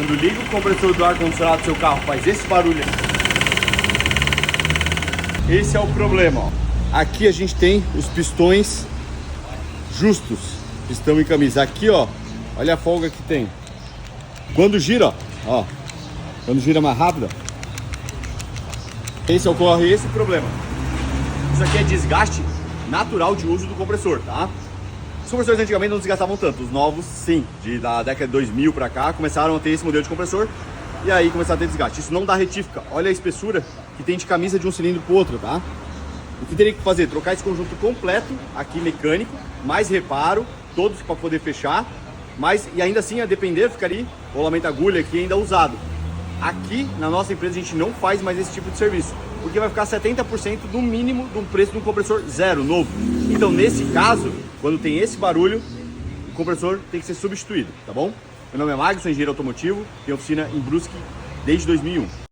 Quando liga o compressor do ar-condicionado do seu carro, faz esse barulho. Esse é o problema, ó. Aqui a gente tem os pistões justos, pistão em camisa. Aqui, ó, olha a folga que tem. Quando gira, ó, quando gira mais rápido, ocorre esse problema. Isso aqui é desgaste natural de uso do compressor, tá? Os compressores antigamente não desgastavam tanto, os novos sim, da década de 2000 pra cá, começaram a ter esse modelo de compressor e aí começaram a ter desgaste. Isso não dá retífica, olha a espessura que tem de camisa de um cilindro pro outro, tá? O que teria que fazer? Trocar esse conjunto completo, aqui mecânico, mais reparo, todos para poder fechar, e ainda assim, a depender, ficaria o rolamento agulha aqui ainda usado. Aqui, na nossa empresa, a gente não faz mais esse tipo de serviço, porque vai ficar 70% do mínimo do preço de um compressor zero, novo. Então, nesse caso, quando tem esse barulho, o compressor tem que ser substituído, tá bom? Meu nome é Magno, sou engenheiro automotivo, tenho oficina em Brusque desde 2001.